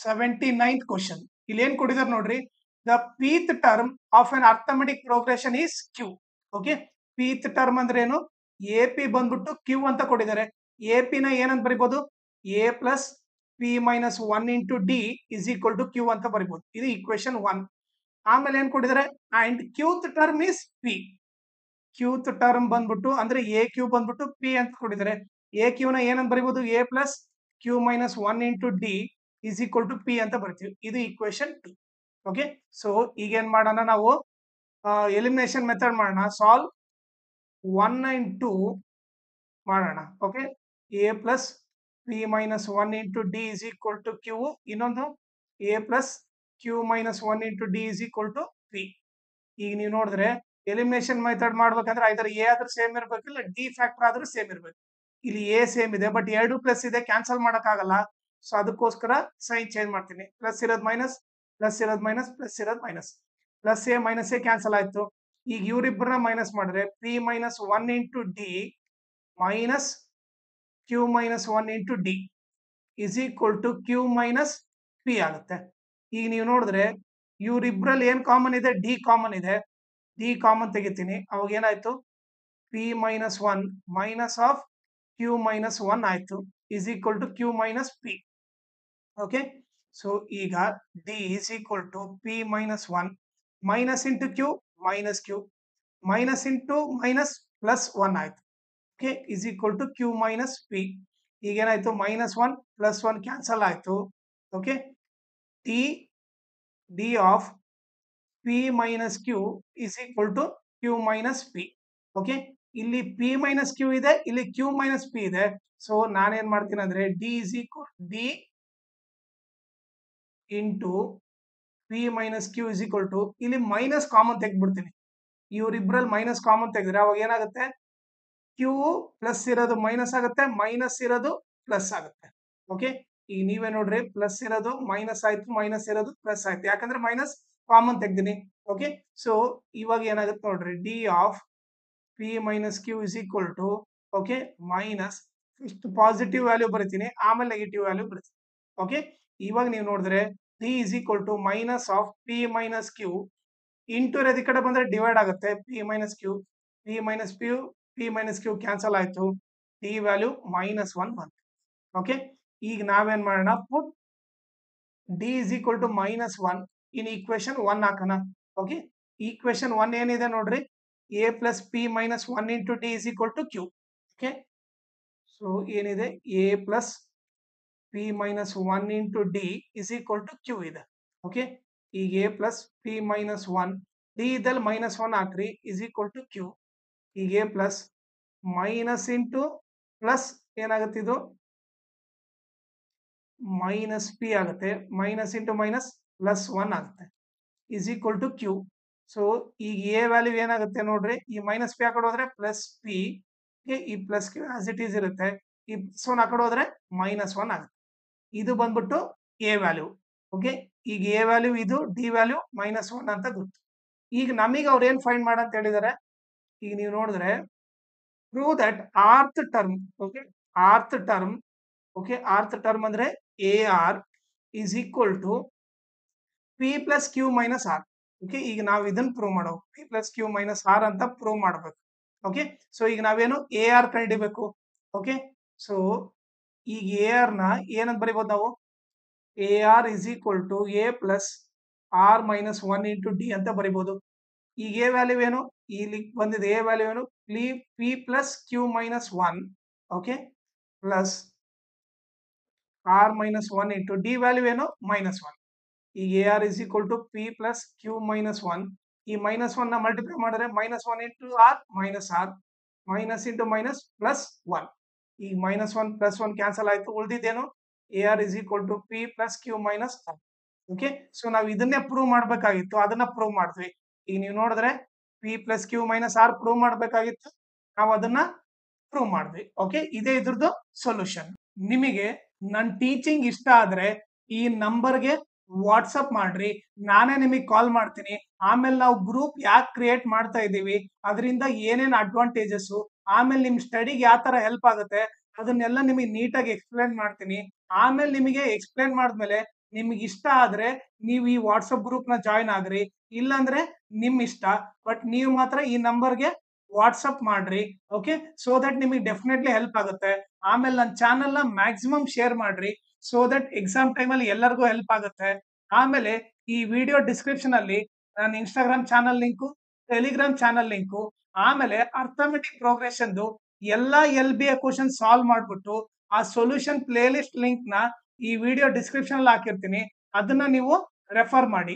79th question. ಇಲ್ಲಿ ಏನ್ ಕೊಟ್ಟಿದ್ದಾರೆ ನೋಡ್ರಿ, the pth term of an arithmetic progression is q. Okay, pth term ಅಂದ್ರೆ ಏನು? ಎ ಪಿ ಬಂದ್ಬಿಟ್ಟು ಕ್ಯೂ ಅಂತ ಕೊಟ್ಟಿದ್ದಾರೆ. ಎ ಪಿ ನ ಏನಂತ ಬರಿಬಹುದು? A plus p minus one into D is equal to q ಅಂತ ಬರಿಬಹುದು. ಇದು ಈಕ್ವೇಶನ್ 1. ಆಮೇಲೆ ಏನ್ ಕೊಟ್ಟಿದ್ದಾರೆ? And qth term is p. Qth term ಬಂದ್ಬಿಟ್ಟು ಅಂದ್ರೆ ಎ ಕ್ಯೂ ಬಂದ್ಬಿಟ್ಟು ಪಿ ಅಂತ ಕೊಟ್ಟಿದ್ದಾರೆ. ಎ ಕ್ಯೂ ನ ಏನಂತ ಬರಿಬಹುದು? A plus Q minus one into D is equal to p ಅಂತ ಬರ್ತೀವಿ. ಇದು ಈಕ್ವೇಶನ್ 2. ಓಕೆ, ಸೊ ಈಗ ಏನ್ ಮಾಡೋಣ ನಾವು? ಎಲಿಮಿನೇಷನ್ ಮೆಥಡ್ ಮಾಡೋಣ. ಸಾಲ್ವ್ 1 and 2 ಮಾಡೋಣ. Okay, a plus p minus one into D is equal to q. ಇನ್ನೊಂದು a plus Q minus one into D is equal to p. ಈಗ ನೀವು ನೋಡಿದ್ರೆ ಎಲಿಮಿನೇಷನ್ ಮೆಥಡ್ ಮಾಡ್ಬೇಕಂದ್ರೆ ಐದರ್ ಎ ಆದ್ರೂ ಸೇಮ್ ಇರ್ಬೇಕು, ಇಲ್ಲ ಡಿ ಫ್ಯಾಕ್ಟರ್ ಆದ್ರೂ ಸೇಮ್ ಇರ್ಬೇಕು. ಇಲ್ಲಿ ಎ ಸೇಮ್ ಇದೆ, ಬಟ್ 2 ಪ್ಲಸ್ ಇದೆ, ಕ್ಯಾನ್ಸಲ್ ಮಾಡಕ್ಕಾಗಲ್ಲ. ಸೊ ಅದಕ್ಕೋಸ್ಕರ ಸೈನ್ ಚೇಂಜ್ ಮಾಡ್ತೀನಿ. ಪ್ಲಸ್ ಇರೋದು ಮೈನಸ್, ಪ್ಲಸ್ ಇರೋದು ಮೈನಸ್, ಪ್ಲಸ್ ಇರೋದು minus. Plus A minus A cancel ಆಯ್ತು. ಈಗ ಇವ್ರಿಬ್ಬರನ್ನ ಮೈನಸ್ ಮಾಡಿದ್ರೆ P minus one into D minus Q minus one into D is equal to Q minus P ಆಗುತ್ತೆ. ಈಗ ನೀವು ನೋಡಿದ್ರೆ ಇವ್ರಿಬ್ರಲ್ಲಿ ಏನ್ ಕಾಮನ್ ಇದೆ? ಡಿ ಕಾಮನ್ ಇದೆ. ಡಿ ಕಾಮನ್ ತೆಗಿತೀನಿ. ಅವಾಗ ಏನಾಯ್ತು? P minus one minus of q minus one ಆಯ್ತು is equal to Q minus p. Okay, so ಈಗ d is equal to p minus one minus into q minus Q minus into minus plus one ಆಯ್ತು. Okay, is equal to Q minus p. ಈಗ ಏನಾಯ್ತು? Minus one plus one cancel ಆಯ್ತು. Okay, d d of P minus Q is equal to Q minus p. Okay, ಇಲ್ಲಿ p minus q ಇದೆ, ಇಲ್ಲಿ Q minus P ಇದೆ. So ನಾನೇನ್ ಮಾಡ್ತೀನಿ ಅಂದ್ರೆ D is equal D into P minus Q is equal to, ಇಲ್ಲಿ minus common ತೆಗೆದ್ಬಿಡ್ತೀನಿ. ಇವ್ರಿಬ್ರಲ್ಲಿ ಮೈನಸ್ ಕಾಮನ್ ತೆಗೆದ್ರೆ ಅವಾಗ ಏನಾಗುತ್ತೆ? ಕ್ಯೂ ಪ್ಲಸ್ ಇರೋದು ಮೈನಸ್ ಆಗುತ್ತೆ, ಮೈನಸ್ ಇರೋದು ಪ್ಲಸ್ ಆಗುತ್ತೆ. ಓಕೆ, ಈಗ ನೀವೇ ನೋಡ್ರಿ, ಪ್ಲಸ್ ಇರೋದು ಮೈನಸ್ ಆಯ್ತು, ಮೈನಸ್ ಇರೋದು ಪ್ಲಸ್ ಆಯ್ತು, ಯಾಕಂದ್ರೆ ಮೈನಸ್ ಕಾಮನ್ ತೆಗ್ದೀನಿ. ಓಕೆ, ಸೊ ಇವಾಗ ಏನಾಗುತ್ತೆ ನೋಡ್ರಿ, D of P minus Q is equal to, okay, minus first positive value ಬರಿತೀನಿ, ಆಮೇಲೆ ನೆಗೆಟಿವ್ ವ್ಯಾಲ್ಯೂ ಬರಿತೀನಿ. ಓಕೆ, ಇವಾಗ ನೀವು ನೋಡಿದ್ರೆ D is equal to minus of P minus Q into ಇರೋದು ಈ ಕಡೆ ಬಂದ್ರೆ ಡಿವೈಡ್ ಆಗುತ್ತೆ. P minus Q, P minus Q cancel ಆಯ್ತು. ಡಿ ವ್ಯಾಲ್ಯೂ ಮೈನಸ್ ಒನ್ ಬಂತು. ಓಕೆ, ಈಗ ನಾವೇನ್ ಮಾಡೋಣ? Put D is equal to minus one in equation 1 ಹಾಕೋಣ. ಓಕೆ, ಈಕ್ವೇಶನ್ 1 ಏನಿದೆ ನೋಡ್ರಿ, a plus p minus one into D is equal to q. Okay, so ಏನಿದೆ? A plus p minus one into D is equal to q ಇದೆ. Okay, ಈಗ a plus p minus one, d ಇದ್ದಲ್ಲಿ minus one ಹಾಕ್ರಿ, is equal to q. ಈಗ a plus minus into plus ಏನಾಗುತ್ತೆ? ಇದು minus P ಆಗುತ್ತೆ, minus into minus plus one ಆಗುತ್ತೆ is equal to Q. So ಈಗ ಎ ವ್ಯಾಲ್ಯೂ ಏನಾಗುತ್ತೆ ನೋಡ್ರಿ, ಈ ಮೈನಸ್ ಪಿ ಆ ಕಡೆ ಹೋದ್ರೆ ಪ್ಲಸ್ ಪಿ, ಈ plus Q as it is ಇರುತ್ತೆ. ಈ ಪ್ಲಸ್ ಒನ್ ಆ ಕಡೆ ಹೋದ್ರೆ ಮೈನಸ್ ಒನ್ ಆಗುತ್ತೆ. ಇದು ಬಂದ್ಬಿಟ್ಟು ಎ ವ್ಯಾಲ್ಯೂ. ಓಕೆ, ಈಗ ಎ ವ್ಯಾಲ್ಯೂ ಇದು, ಡಿ ವ್ಯಾಲ್ಯೂ ಮೈನಸ್ ಒನ್ ಅಂತ ಗೊತ್ತು. ಈಗ ನಮಗೆ ಅವ್ರು ಏನ್ ಫೈಂಡ್ ಮಾಡಂತ ಹೇಳಿದಾರೆ? ಈಗ ನೀವು ನೋಡಿದ್ರೆ prove that rth term, okay, rth term, okay, rth term ಅಂದ್ರೆ a r is equal to p plus Q minus r. Okay, ಈಗ ನಾವು ಇದನ್ನ ಪ್ರೂವ್ ಮಾಡೋ p plus Q minus r ಅಂತ ಪ್ರೂವ್ ಮಾಡಬೇಕು. ಓಕೆ, ಸೊ ಈಗ ನಾವೇನು ಎ ಆರ್ ಕಂಡಿಡಿಬೇಕು. ಓಕೆ, ಸೊ ಈಗ ಎ ಆರ್ ನ ಏನಂತ ಬರಿಬಹುದು ನಾವು? A r is equal to a plus r minus one into d ಅಂತ ಬರಿಬಹುದು. ಈಗ ಎ ವ್ಯಾಲ್ಯೂ ಏನು? ಇಲ್ಲಿ ಬಂದಿದೆ ಎ ವ್ಯಾಲ್ಯೂ ಏನು? P plus Q minus one, okay, plus r minus one into d value ಏನು? Minus one. ಈಗ a r is equal to p plus Q minus one, ಈ ಮೈನಸ್ ಒನ್ ನ multiply ಮಾಡಿದ್ರೆ minus one into r minus into minus plus one. ಈಗ minus one plus one cancel ಆಯ್ತು, ಉಳಿದಿದ್ದೇನು? A r is equal to p plus Q minus r. Okay, so ನಾವು ಇದನ್ನೇ prove ಮಾಡ್ಬೇಕಾಗಿತ್ತು, ಅದನ್ನ ಪ್ರೂವ್ ಮಾಡಿದ್ವಿ. ಈಗ ನೀವು ನೋಡಿದ್ರೆ P plus Q minus R prove ಮಾಡ್ಬೇಕಾಗಿತ್ತು, ನಾವು ಅದನ್ನ ಪ್ರೂವ್ ಮಾಡಿದ್ವಿ. ಓಕೆ, ಇದೇ ಇದ್ರದ್ದು ಸೊಲ್ಯೂಷನ್. ನಿಮಗೆ ನನ್ನ ಟೀಚಿಂಗ್ ಇಷ್ಟ ಆದ್ರೆ ಈ ನಂಬರ್ಗೆ ವಾಟ್ಸಪ್ ಮಾಡ್ರಿ, ನಾನೇ ನಿಮಗೆ ಕಾಲ್ ಮಾಡ್ತೀನಿ. ಆಮೇಲೆ ನಾವು ಗ್ರೂಪ್ ಯಾಕೆ ಕ್ರಿಯೇಟ್ ಮಾಡ್ತಾ ಇದ್ದೀವಿ, ಅದರಿಂದ ಏನೇನು ಅಡ್ವಾಂಟೇಜಸ್, ಆಮೇಲೆ ನಿಮ್ ಸ್ಟಡಿಗೆ ಯಾವ ತರ ಹೆಲ್ಪ್ ಆಗುತ್ತೆ, ಅದನ್ನೆಲ್ಲ ನಿಮಗೆ ನೀಟಾಗಿ ಎಕ್ಸ್ಪ್ಲೇನ್ ಮಾಡ್ತೀನಿ. ಆಮೇಲೆ ನಿಮಗೆ ಎಕ್ಸ್ಪ್ಲೇನ್ ಮಾಡಿದ್ಮೇಲೆ ನಿಮ್ಗೆ ಇಷ್ಟ ಆದ್ರೆ ನೀವು ಈ ವಾಟ್ಸಪ್ ಗ್ರೂಪ್ ನ ಜಾಯಿನ್ ಆಗ್ರಿ, ಇಲ್ಲಾಂದ್ರೆ ನಿಮ್ ಇಷ್ಟ. ಬಟ್ ನೀವು ಮಾತ್ರ ಈ ನಂಬರ್ಗೆ ವಾಟ್ಸಪ್ ಮಾಡ್ರಿ. ಓಕೆ, ಸೊ ದಟ್ ನಿಮಗೆ ಡೆಫಿನೆಟ್ಲಿ ಹೆಲ್ಪ್ ಆಗುತ್ತೆ. ಆಮೇಲೆ ನನ್ನ ಚಾನಲ್ ನ ಮ್ಯಾಕ್ಸಿಮಮ್ ಶೇರ್ ಮಾಡ್ರಿ, ಸೊ ದಟ್ ಎಕ್ಸಾಮ್ ಟೈಮ್ ಅಲ್ಲಿ ಎಲ್ಲರಿಗೂ ಹೆಲ್ಪ್ ಆಗುತ್ತೆ. ಆಮೇಲೆ ಈ ವಿಡಿಯೋ ಡಿಸ್ಕ್ರಿಪ್ಷನ್ ಅಲ್ಲಿ ನನ್ನ Instagram channel link, Telegram channel link, ಆಮೇಲೆ ಅರ್ಥಮೆಟಿಕ್ ಪ್ರೋಗ್ರೆಷನ್ ಎಲ್ಲಾ LBA ಕ್ವಶನ್ ಸಾಲ್ವ್ ಮಾಡ್ಬಿಟ್ಟು ಆ ಸೊಲ್ಯೂಷನ್ ಪ್ಲೇ ಲಿಸ್ಟ್ ಲಿಂಕ್ ನ ಈ ವಿಡಿಯೋ ಡಿಸ್ಕ್ರಿಪ್ಷನ್ ಅಲ್ಲಿ ಹಾಕಿರ್ತೀನಿ, ಅದನ್ನ ನೀವು ರೆಫರ್ ಮಾಡಿ.